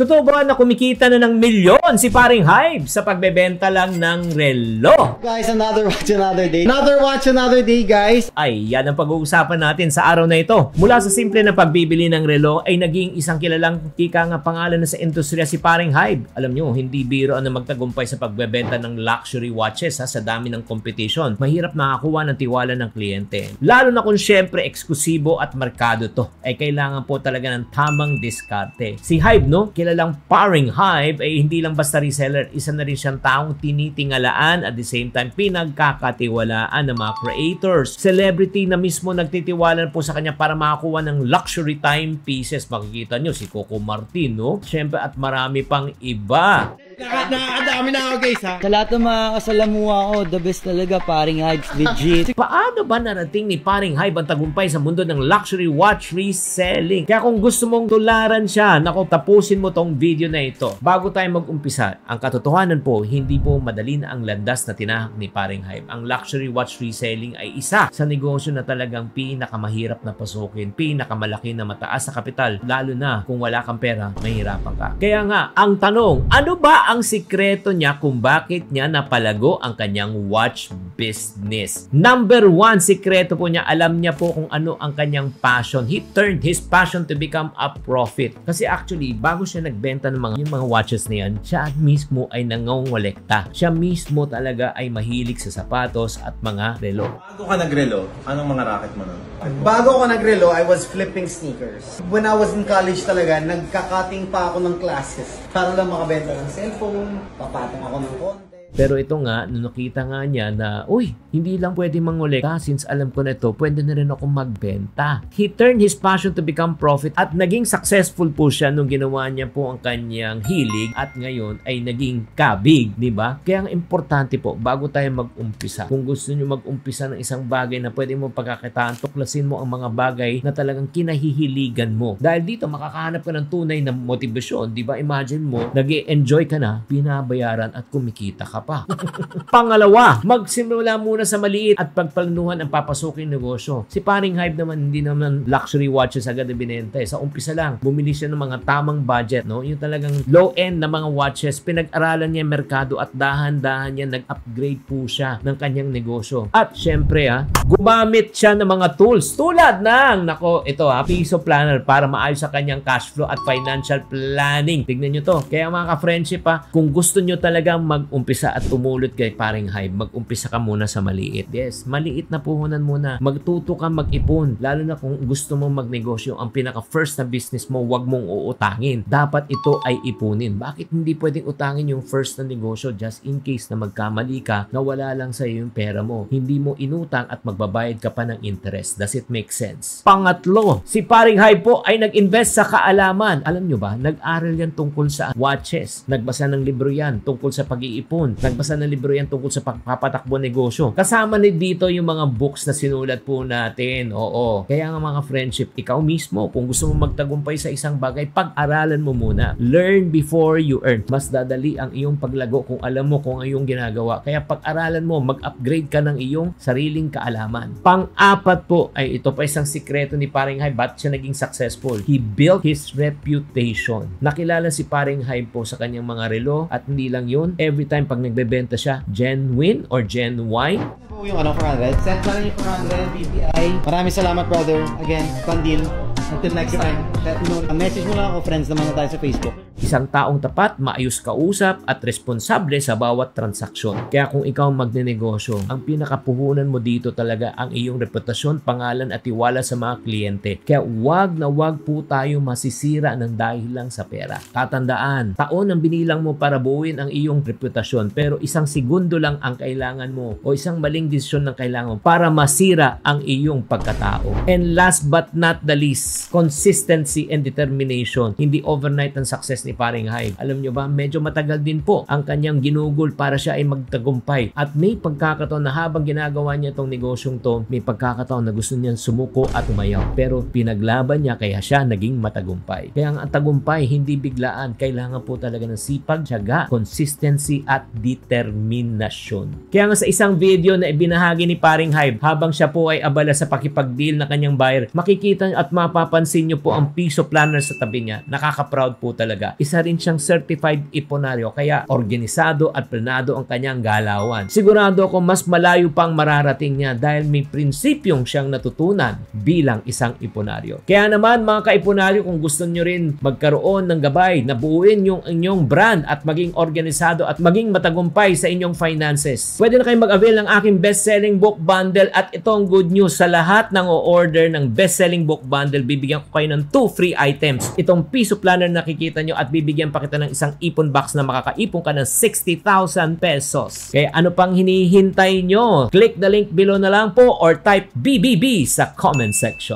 Totoo ba na kumikita na ng milyon si Paring Hybe sa pagbebenta lang ng relo? Guys, another day. Another day, guys. Ay, yan ang pag-uusapan natin sa araw na ito. Mula sa simple na pagbibili ng relo ay naging isang kilalang tika nga pangalan na sa industriya si Paring Hybe. Alam nyo, hindi biro ang magtagumpay sa pagbebenta ng luxury watches sa dami ng competition. Mahirap nakakuha ng tiwala ng kliyente. Lalo na kung syempre eksklusibo at markado to, ay kailangan po talaga ng tamang diskarte. Si Hybe, no? Kilalang Paring Hybe ay hindi lang basta reseller, isa na rin siyang taong tinitingalaan at the same time pinagkakatiwalaan ng mga creators. Celebrity na mismo nagtitiwala po sa kanya para makakuha ng luxury timepieces. Makikita nyo si Coco Martin, no? Siyempre at marami pang iba. Nakakadami na ako, guys, ha? Sa lahat ng mga kasalamuha ko, the best talaga, Paring Hybe, legit. Paano ba narating ni Paring Hybe ang tagumpay sa mundo ng luxury watch reselling? Kaya kung gusto mong tularan siya, naku, tapusin mo tong video na ito. Bago tayo mag-umpisa, ang katotohanan po, hindi po madali na ang landas na tinahak ni Paring Hybe. Ang luxury watch reselling ay isa sa negosyo na talagang pinakamahirap na pasukin, pinakamalaki na mataas na kapital, lalo na kung wala kang pera, mahirapan ka. Kaya nga, ang tanong, ano ba ang sikreto niya kung bakit niya napalago ang kanyang watch business? Number one, sikreto po niya, alam niya po kung ano ang kanyang passion. He turned his passion to become a profit. Kasi actually, bago siya nagbenta ng mga watches na yan, siya mismo ay nangongolekta. Siya mismo talaga ay mahilig sa sapatos at mga relo. Bago ka nagrelo, anong mga racket mo nun? Bago ako nagrelo, I was flipping sneakers. When I was in college talaga, nagka-cutting pa ako ng classes para lang makabenta ng cellphone, papatong ako ng konti. Pero ito nga, nung nakita nga niya na, uy, hindi lang pwede mangolekta, since alam ko na ito, pwede na rin ako magbenta. He turned his passion to become profit at naging successful po siya nung ginawa niya po ang kanyang hilig at ngayon ay naging kabig, di ba? Kaya ang importante po, bago tayo mag-umpisa, kung gusto niyo mag-umpisa ng isang bagay na pwede mo pagkakitaan, tuklasin mo ang mga bagay na talagang kinahihiligan mo. Dahil dito, makakahanap ka ng tunay na motivasyon, di ba? Imagine mo, nag-e-enjoy ka na, binabayaran at kumikita ka pa. Pangalawa, magsimula muna sa maliit at pagplanuhan ang papasukin negosyo. Si Paring Hybe naman, hindi naman luxury watches agad na binenta. Sa umpisa lang, bumili siya ng mga tamang budget, no? Yung talagang low-end na mga watches, pinag-aralan niya yung merkado at dahan-dahan niya nag-upgrade po siya ng kanyang negosyo. At syempre, gumamit siya ng mga tools tulad ng, piso planner para maayos sa kanyang cash flow at financial planning. Tignan nyo to. Kaya mga ka-friendship, kung gusto nyo talagang mag-umpisa at tumulot kay Paring Hybe, mag-umpisa ka muna sa maliit. Yes, maliit na puhunan muna. Magtuto ka mag-ipon. Lalo na kung gusto mong magnegosyo, ang pinaka-first na business mo, wag mong uutangin. Dapat ito ay ipunin. Bakit hindi pwedeng utangin yung first na negosyo just in case na magkamali ka, na wala lang sa iyo yung pera mo? Hindi mo inutang at magbabayad ka pa ng interest. Does it make sense? Pangatlo, si Paring Hybe po ay nag-invest sa kaalaman. Alam nyo ba, nag-aral yan tungkol sa watches. Nagbasa ng libro yan tungkol sa pag-iipon. Nagbasa ng libro yan tungkol sa pagpapatakbo negosyo. Kasama ni dito yung mga books na sinulat po natin. Oo. Kaya nga mga friendship, ikaw mismo, kung gusto mo magtagumpay sa isang bagay, pag-aralan mo muna. Learn before you earn. Mas dadali ang iyong paglago kung alam mo kung iyong ginagawa. Kaya pag-aralan mo, mag-upgrade ka ng iyong sariling kaalaman. Pang-apat po, ay ito pa isang sikreto ni Paring Hybe, ba't siya naging successful? He built his reputation. Nakilala si Paring Hybe po sa kanyang mga relo at hindi lang yun. Every time pag nagbebenta siya, genuine or genuine. Yung 400. Send na lang yung 400 BPI. Maraming salamat, brother. Again, Pandil. Until next time. Message mo lang ako, friends naman na tayo sa Facebook. Isang taong tapat, maayos kausap at responsable sa bawat transaksyon. Kaya kung ikaw magnenegosyo, ang pinakapuhunan mo dito talaga ang iyong reputasyon, pangalan at tiwala sa mga kliyente. Kaya wag na wag po tayo masisira ng dahil lang sa pera. Tatandaan, taon ang binilang mo para buuin ang iyong reputasyon, pero isang segundo lang ang kailangan mo o isang maling desisyon ng kailangan mo para masira ang iyong pagkatao. And last but not the least, consistency and determination. Hindi overnight ang success ni Paring Hybe. Alam nyo ba, medyo matagal din po ang kanyang ginugol para siya ay magtagumpay. At may pagkakataon na habang ginagawa niya itong negosyong to, may pagkakataon na gusto niyang sumuko at umayaw. Pero pinaglaban niya kaya siya naging matagumpay. Kaya ang tagumpay, hindi biglaan. Kailangan po talaga ng sipag, tiyaga, consistency at determinasyon. Kaya nga sa isang video na ibinahagi ni Paring Hybe, habang siya po ay abala sa pakipag-deal na kanyang buyer, makikita at mapapansin niyo po ang piso planner sa tabi niya. Nakaka-proud po talaga. isa rin siyang certified iponaryo, kaya organisado at planado ang kanyang galawan. Sigurado ako mas malayo pang mararating niya dahil may prinsipyong siyang natutunan bilang isang iponaryo. Kaya naman mga kaiponaryo, kung gusto nyo rin magkaroon ng gabay na buuin yung inyong brand at maging organisado at maging matagumpay sa inyong finances, pwede na kayong mag-avail ng aking best-selling book bundle. At itong good news, sa lahat ng o-order ng best-selling book bundle, bibigyan ko kayo ng 2 free items. Itong piso planner nakikita nyo at bibigyan pa kita ng isang ipon box na makakaipon ka ng 60,000 pesos. Kaya ano pang hinihintay nyo? Click the link below na lang po or type BBB sa comment section.